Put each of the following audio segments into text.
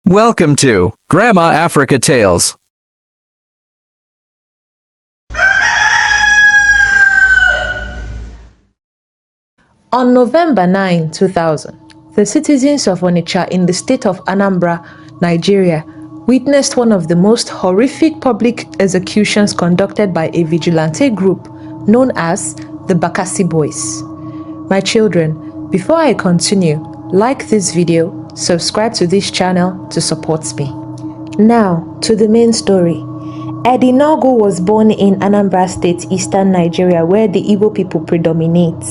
Welcome to Grandma Africa Tales. On November 9, 2000, the citizens of Onitsha in the state of Anambra, Nigeria, witnessed one of the most horrific public executions conducted by a vigilante group known as the BAKASSI Boys. My children, before I continue, like this video, subscribe to this channel to support me. Now, to the main story. Eddie Nogu was born in Anambra State, eastern Nigeria, where the Igbo people predominate.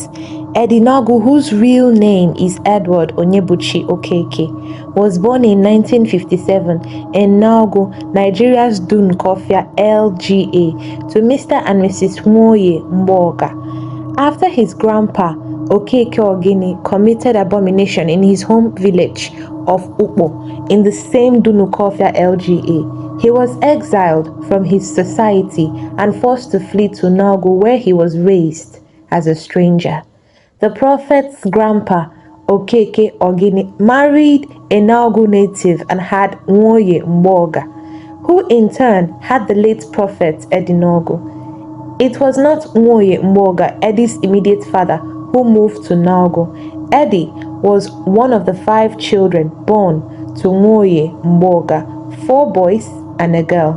Eddie Nogu, whose real name is Edward Onyebuchi Okeke, was born in 1957 in Nogu, Nigeria's Dun Kofia LGA, to Mr. and Mrs. Nwoye Mboga. After his grandpa, Okeke Ogini, committed abomination in his home village of Ukpo in the same Dunukofia LGA, he was exiled from his society and forced to flee to Nogu, where he was raised as a stranger. The prophet's grandpa, Okeke Ogini, married a Nogu native and had Nwoye Mboga, who in turn had the late prophet Eddie Nogu. It was not Nwoye Mboga, Eddie's immediate father, who moved to Nogu. Eddie was one of the 5 children born to Nwoye Mboga, 4 boys and a girl.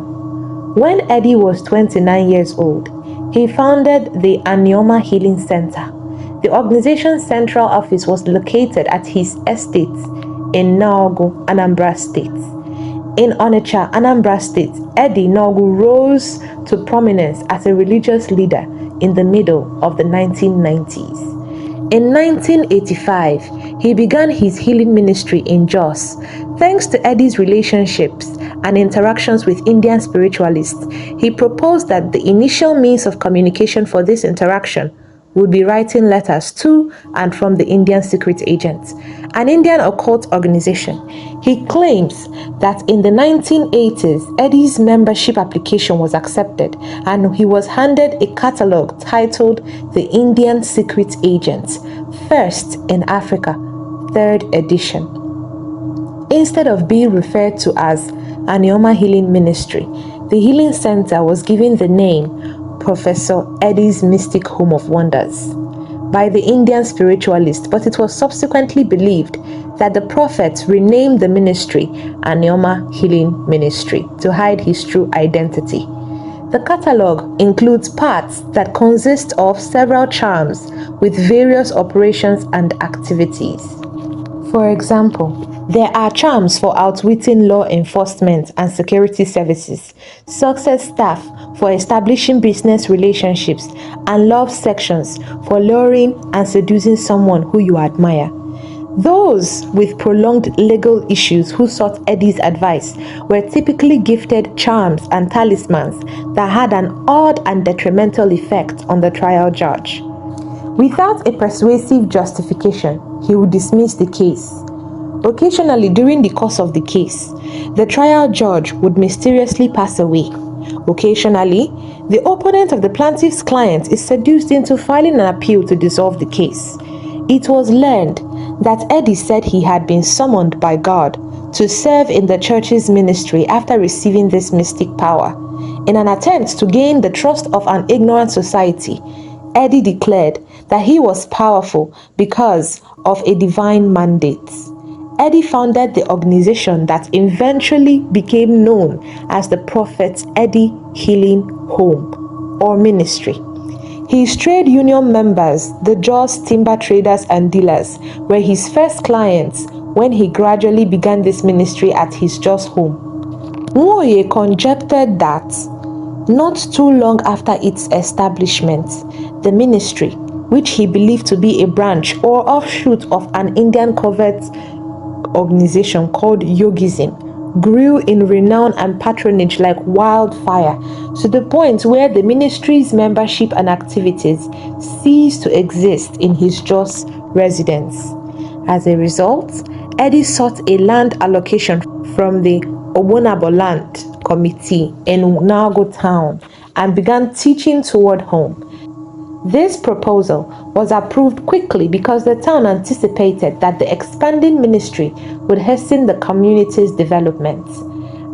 When Eddie was 29 years old, he founded the Anioma Healing Center. The organization's central office was located at his estate in Nogu, Anambra State. In Onitsha, Anambra State, Eddie Nogu rose to prominence as a religious leader in the middle of the 1990s. In 1985, he began his healing ministry in Jos. Thanks to Eddie's relationships and interactions with Indian spiritualists, he proposed that the initial means of communication for this interaction would be writing letters to and from the Indian secret agents, an Indian occult organization. He claims that in the 1980s, Eddie's membership application was accepted and he was handed a catalog titled The Indian Secret Agents, First in Africa, 3rd edition. Instead of being referred to as Anioma Healing Ministry, the Healing Center was given the name Professor Eddie's Mystic Home of Wonders by the Indian spiritualist, but it was subsequently believed that the prophet renamed the ministry Anioma Healing Ministry to hide his true identity. The catalog includes parts that consist of several charms with various operations and activities. For example, there are charms for outwitting law enforcement and security services, success staff for establishing business relationships, and love sections for luring and seducing someone who you admire. Those with prolonged legal issues who sought Eddie's advice were typically gifted charms and talismans that had an odd and detrimental effect on the trial judge. Without a persuasive justification, he would dismiss the case. Occasionally, during the course of the case, the trial judge would mysteriously pass away. Occasionally, the opponent of the plaintiff's client is seduced into filing an appeal to dissolve the case. It was learned that Eddie said he had been summoned by God to serve in the church's ministry after receiving this mystic power. In an attempt to gain the trust of an ignorant society, Eddie declared that he was powerful because of a divine mandate. Eddie founded the organization that eventually became known as the Prophet's Eddie Healing Home or Ministry. His trade union members, the Jos timber traders and dealers, were his first clients when he gradually began this ministry at his Jos home. Nwoye conjectured that not too long after its establishment, the ministry, which he believed to be a branch or offshoot of an Indian covert organization called Yogism, grew in renown and patronage like wildfire, to the point where the ministry's membership and activities ceased to exist in his Jos residence. As a result, Eddie sought a land allocation from the Obonabo Land Committee in Nago Town and began teaching toward home. This proposal was approved quickly because the town anticipated that the expanding ministry would hasten the community's development.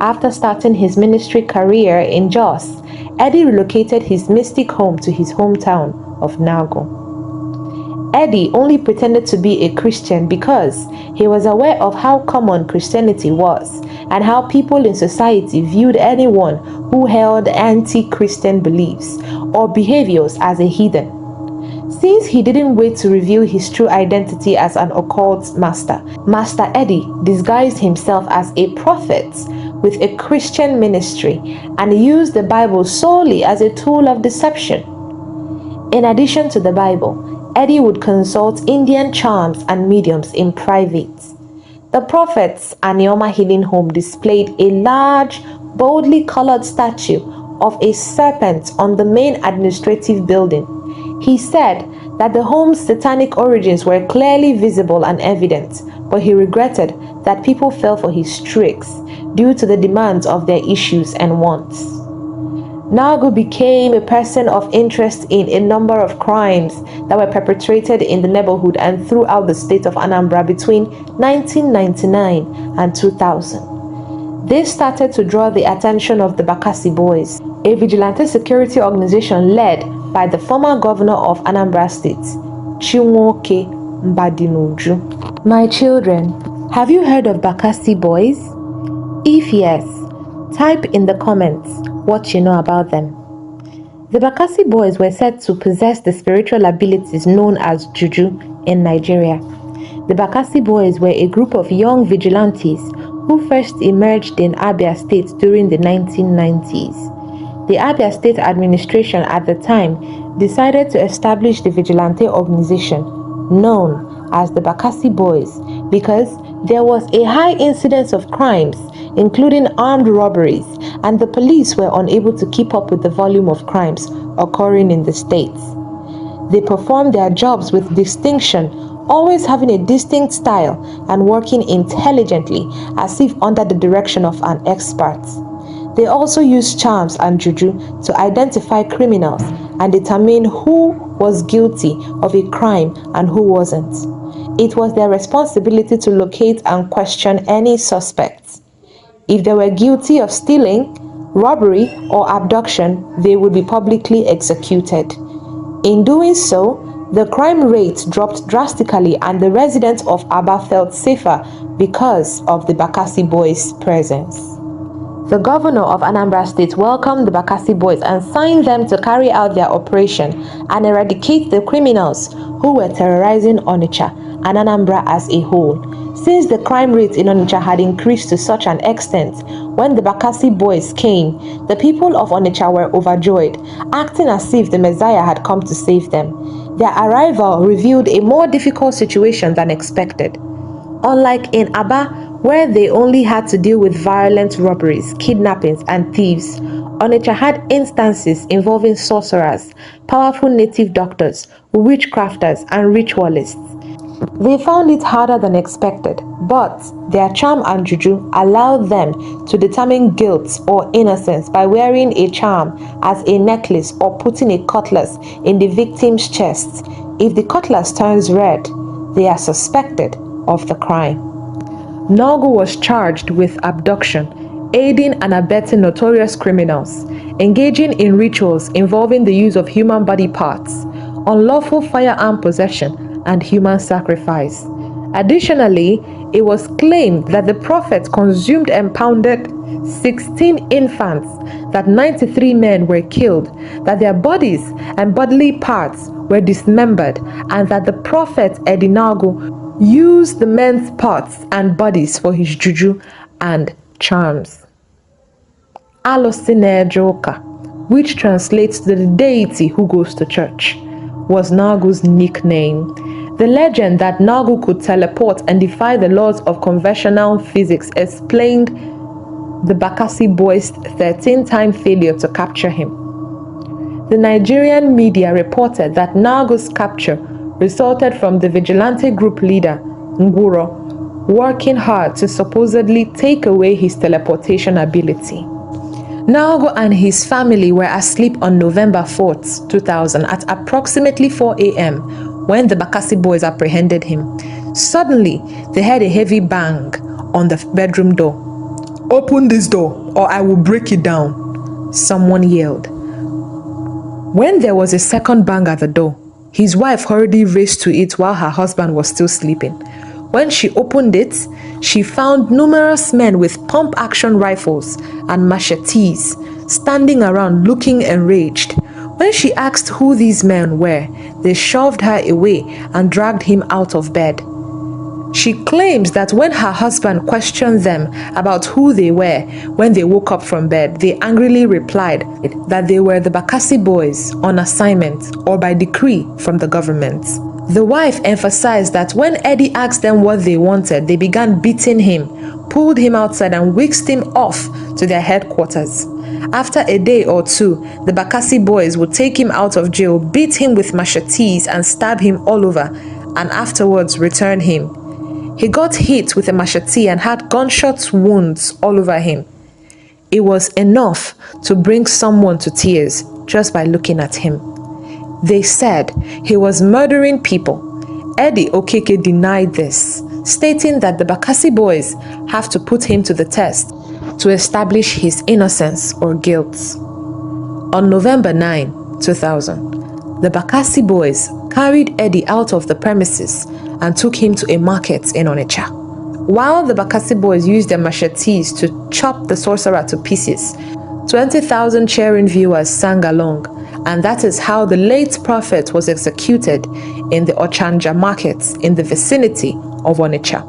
After starting his ministry career in Jos, Eddie relocated his mystic home to his hometown of Nago. Eddie only pretended to be a Christian because he was aware of how common Christianity was and how people in society viewed anyone who held anti-Christian beliefs or behaviors as a heathen. Since he didn't wait to reveal his true identity as an occult master, Master Eddie disguised himself as a prophet with a Christian ministry and used the Bible solely as a tool of deception. In addition to the Bible, Eddie would consult Indian charms and mediums in private. The prophet's Anioma Healing Home displayed a large, boldly colored statue of a serpent on the main administrative building. He said that the home's satanic origins were clearly visible and evident, but he regretted that people fell for his tricks due to the demands of their issues and wants. Nagu became a person of interest in a number of crimes that were perpetrated in the neighborhood and throughout the state of Anambra between 1999 and 2000. This started to draw the attention of the BAKASSI Boys, a vigilante security organization led by the former governor of Anambra State, Chinwoke Mbadinuju. My children, have you heard of BAKASSI Boys? If yes, type in the comments what you know about them. The BAKASSI Boys were said to possess the spiritual abilities known as juju in Nigeria. The BAKASSI Boys were a group of young vigilantes who first emerged in Abia State during the 1990s. The Abia State administration at the time decided to establish the vigilante organization known as the BAKASSI Boys because there was a high incidence of crimes, including armed robberies, and the police were unable to keep up with the volume of crimes occurring in the states. They performed their jobs with distinction, always having a distinct style and working intelligently as if under the direction of an expert. They also used charms and juju to identify criminals and determine who was guilty of a crime and who wasn't. It was their responsibility to locate and question any suspects. If they were guilty of stealing, robbery, or abduction, they would be publicly executed. In doing so, the crime rate dropped drastically and the residents of Aba felt safer because of the BAKASSI Boys' presence. The governor of Anambra State welcomed the BAKASSI Boys and signed them to carry out their operation and eradicate the criminals who were terrorizing Onitsha and Anambra as a whole. Since the crime rate in Onitsha had increased to such an extent, when the BAKASSI Boys came, the people of Onitsha were overjoyed, acting as if the Messiah had come to save them. Their arrival revealed a more difficult situation than expected. Unlike in Aba, where they only had to deal with violent robberies, kidnappings, and thieves, Onitsha had instances involving sorcerers, powerful native doctors, witchcrafters, and ritualists. They found it harder than expected, but their charm and juju allowed them to determine guilt or innocence by wearing a charm as a necklace or putting a cutlass in the victim's chest. If the cutlass turns red, they are suspected of the crime. Nagu was charged with abduction, aiding and abetting notorious criminals, engaging in rituals involving the use of human body parts, unlawful firearm possession, and human sacrifice. Additionally, it was claimed that the prophet consumed and pounded 16 infants, that 93 men were killed, that their bodies and bodily parts were dismembered, and that the prophet Edinagu used the men's parts and bodies for his juju and charms. Alosinejoka, which translates to the deity who goes to church, was Nagu's nickname. The legend that Nagu could teleport and defy the laws of conventional physics explained the BAKASSI Boys' 13-time failure to capture him. The Nigerian media reported that Nagu's capture resulted from the vigilante group leader, Nguro, working hard to supposedly take away his teleportation ability. Naogo and his family were asleep on November 4th, 2000 at approximately 4 a.m. when the Bakassi boys apprehended him. Suddenly, they heard a heavy bang on the bedroom door. "Open this door or I will break it down," someone yelled. When there was a second bang at the door, his wife hurriedly raced to it while her husband was still sleeping. When she opened it, she found numerous men with pump-action rifles and machetes standing around looking enraged. When she asked who these men were, they shoved her away and dragged him out of bed. She claims that when her husband questioned them about who they were when they woke up from bed, they angrily replied that they were the Bakassi boys on assignment or by decree from the government. The wife emphasized that when Eddie asked them what they wanted, they began beating him, pulled him outside and whisked him off to their headquarters. After a day or two, the Bakassi boys would take him out of jail, beat him with machetes and stab him all over, and afterwards return him. He got hit with a machete and had gunshot wounds all over him. It was enough to bring someone to tears just by looking at him. They said he was murdering people. Eddie Okeke denied this, stating that the Bakassi boys have to put him to the test to establish his innocence or guilt. On November 9, 2000, the Bakassi boys carried Eddie out of the premises and took him to a market in Onitsha. While the Bakassi boys used their machetes to chop the sorcerer to pieces, 20,000 cheering viewers sang along, and that is how the late prophet was executed in the Ochanja markets in the vicinity of Onitsha.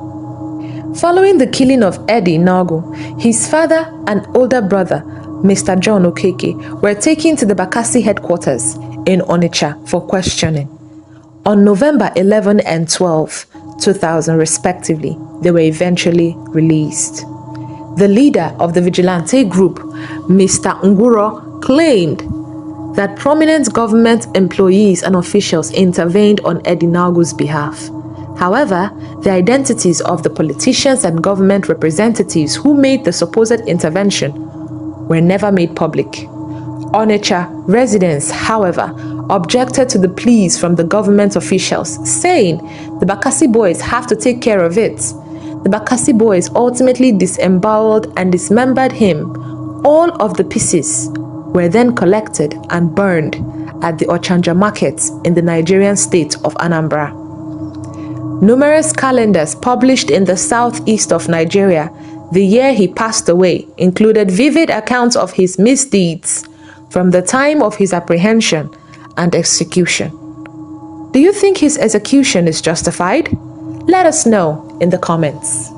Following the killing of Eddie Nago, his father and older brother, Mr. John Okeke, were taken to the Bakassi headquarters in Onitsha for questioning. On November 11 and 12, 2000 respectively, they were eventually released. The leader of the vigilante group, Mr. Nguro, claimed that prominent government employees and officials intervened on Eddie Nago's behalf. However, the identities of the politicians and government representatives who made the supposed intervention were never made public. Onitsha residents, however, objected to the pleas from the government officials, saying the Bakassi boys have to take care of it. The Bakassi boys ultimately disemboweled and dismembered him. All of the pieces were then collected and burned at the Ochanja markets in the Nigerian state of Anambra. Numerous calendars published in the southeast of Nigeria the year he passed away included vivid accounts of his misdeeds from the time of his apprehension and execution. Do you think his execution is justified? Let us know in the comments.